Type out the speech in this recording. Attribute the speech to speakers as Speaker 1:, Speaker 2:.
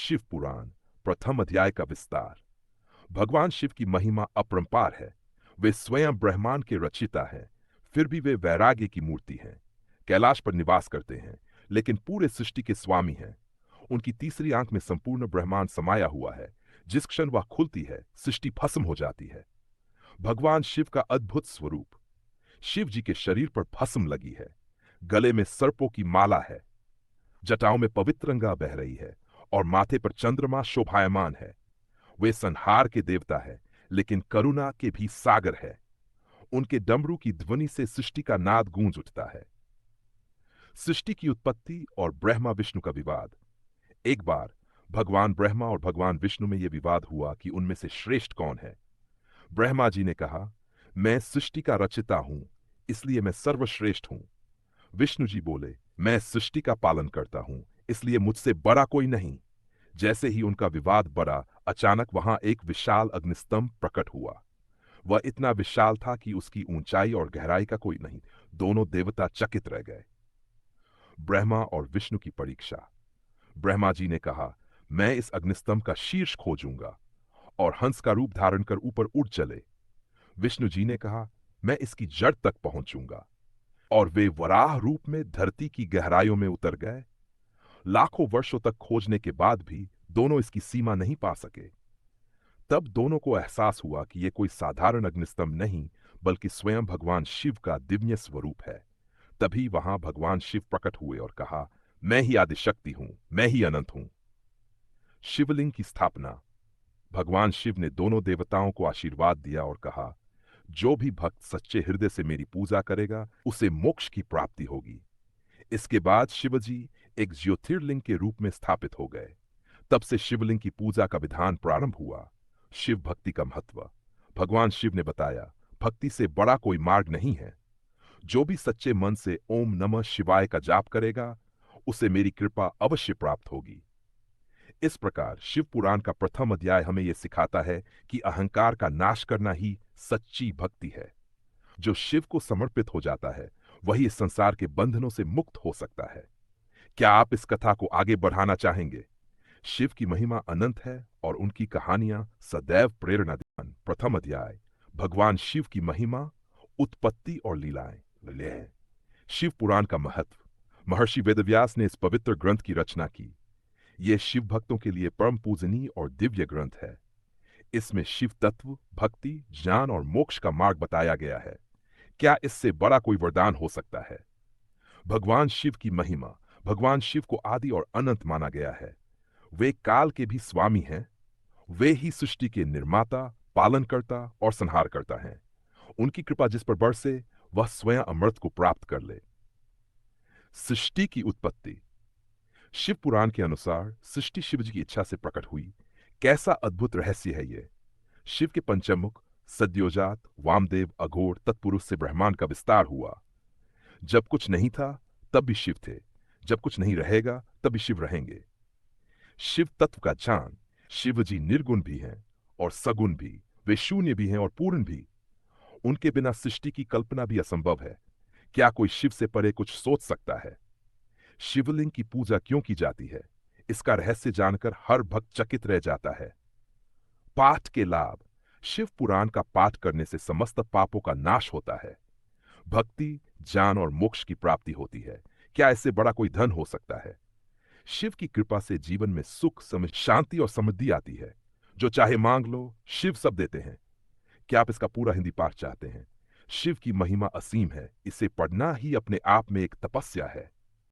Speaker 1: शिव पुराण प्रथम अध्याय का विस्तार। भगवान शिव की महिमा अपरंपार है। वे स्वयं ब्रह्मांड के रचिता हैं, फिर भी वे वैराग्य की मूर्ति हैं। कैलाश पर निवास करते हैं, लेकिन पूरे सृष्टि के स्वामी हैं। उनकी तीसरी आंख में संपूर्ण ब्रह्मांड समाया हुआ है। जिस क्षण वह खुलती है, सृष्टि भस्म हो जाती है। भगवान शिव का अद्भुत स्वरूप। शिव जी के शरीर पर भस्म लगी है, गले में सर्पों की माला है, जटाओं में पवित्र गंगा बह रही है और माथे पर चंद्रमा शोभायमान है। वे संहार के देवता है, लेकिन करुणा के भी सागर है। उनके डमरू की ध्वनि से सृष्टि का नाद गूंज उठता है। सृष्टि की उत्पत्ति और ब्रह्मा विष्णु का विवाद। एक बार भगवान ब्रह्मा और भगवान विष्णु में यह विवाद हुआ कि उनमें से श्रेष्ठ कौन है। ब्रह्मा जी ने कहा, मैं सृष्टि का रचिता हूं, इसलिए मैं सर्वश्रेष्ठ हूं। विष्णु जी बोले, मैं सृष्टि का पालन करता हूं, इसलिए मुझसे बड़ा कोई नहीं। जैसे ही उनका विवाद बढ़ा, अचानक वहां एक विशाल अग्निस्तंभ प्रकट हुआ। वह इतना विशाल था कि उसकी ऊंचाई और गहराई का कोई नहीं। दोनों देवता चकित रह गए। ब्रह्मा और विष्णु की परीक्षा। ब्रह्मा जी ने कहा, मैं इस अग्निस्तंभ का शीर्ष खोजूंगा और हंस का रूप धारण कर ऊपर उड़ चले। विष्णु जी ने कहा, मैं इसकी जड़ तक पहुंचूंगा, और वे वराह रूप में धरती की गहराइयों में उतर गए। लाखों वर्षों तक खोजने के बाद भी दोनों इसकी सीमा नहीं पा सके। तब दोनों को एहसास हुआ कि यह कोई साधारण अग्निस्तंभ नहीं, बल्कि स्वयं भगवान शिव का दिव्य स्वरूप है। तभी वहां भगवान शिव प्रकट हुए और कहा, मैं ही आदिशक्ति हूं, मैं ही अनंत हूं। शिवलिंग की स्थापना। भगवान शिव ने दोनों देवताओं को आशीर्वाद दिया और कहा, जो भी भक्त सच्चे हृदय से मेरी पूजा करेगा, उसे मोक्ष की प्राप्ति होगी। इसके बाद शिवजी एक ज्योतिर्लिंग के रूप में स्थापित हो गए। तब से शिवलिंग की पूजा का विधान प्रारंभ हुआ। शिव भक्ति का महत्व। भगवान शिव ने बताया, भक्ति से बड़ा कोई मार्ग नहीं है। जो भी सच्चे मन से ओम नमः शिवाय का जाप करेगा, उसे मेरी कृपा अवश्य प्राप्त होगी। इस प्रकार शिव पुराण का प्रथम अध्याय हमें यह सिखाता है कि अहंकार का नाश करना ही सच्ची भक्ति है। जो शिव को समर्पित हो जाता है, वही इस संसार के बंधनों से मुक्त हो सकता है। क्या आप इस कथा को आगे बढ़ाना चाहेंगे? शिव की महिमा अनंत है और उनकी कहानियां सदैव प्रेरणा देती। प्रथम अध्याय, भगवान शिव की महिमा, उत्पत्ति और लीलाएं। शिव पुराण का महत्व। महर्षि वेदव्यास ने इस पवित्र ग्रंथ की रचना की। यह शिव भक्तों के लिए परम पूजनीय और दिव्य ग्रंथ है। इसमें शिव तत्व, भक्ति, ज्ञान और मोक्ष का मार्ग बताया गया है। क्या इससे बड़ा कोई वरदान हो सकता है? भगवान शिव की महिमा। भगवान शिव को आदि और अनंत माना गया है। वे काल के भी स्वामी हैं। वे ही सृष्टि के निर्माता, पालनकर्ता और संहारकर्ता हैं। उनकी कृपा जिस पर बरसे, वह स्वयं अमृत को प्राप्त कर ले। सृष्टि की उत्पत्ति। शिव पुराण के अनुसार सृष्टि शिव जी की इच्छा से प्रकट हुई। कैसा अद्भुत रहस्य है ये। शिव के पंचमुख सद्योजात, वामदेव, अघोर, तत्पुरुष से ब्रह्मांड का विस्तार हुआ। जब कुछ नहीं था, तब भी शिव थे। जब कुछ नहीं रहेगा, तब भी शिव रहेंगे। शिव तत्व का ज्ञान। शिव जी निर्गुण भी हैं और सगुण भी। वे शून्य भी हैं और पूर्ण भी। उनके बिना सृष्टि की कल्पना भी असंभव है। क्या कोई शिव से परे कुछ सोच सकता है? शिवलिंग की पूजा क्यों की जाती है, इसका रहस्य जानकर हर भक्त चकित रह जाता है। पाठ के लाभ। शिव पुराण का पाठ करने से समस्त पापों का नाश होता है। भक्ति, ज्ञान और मोक्ष की प्राप्ति होती है। क्या इससे बड़ा कोई धन हो सकता है? शिव की कृपा से जीवन में सुख, शांति और समृद्धि आती है। जो चाहे मांग लो, शिव सब देते हैं। क्या आप इसका पूरा हिंदी पाठ चाहते हैं? शिव की महिमा असीम है। इसे पढ़ना ही अपने आप में एक तपस्या है।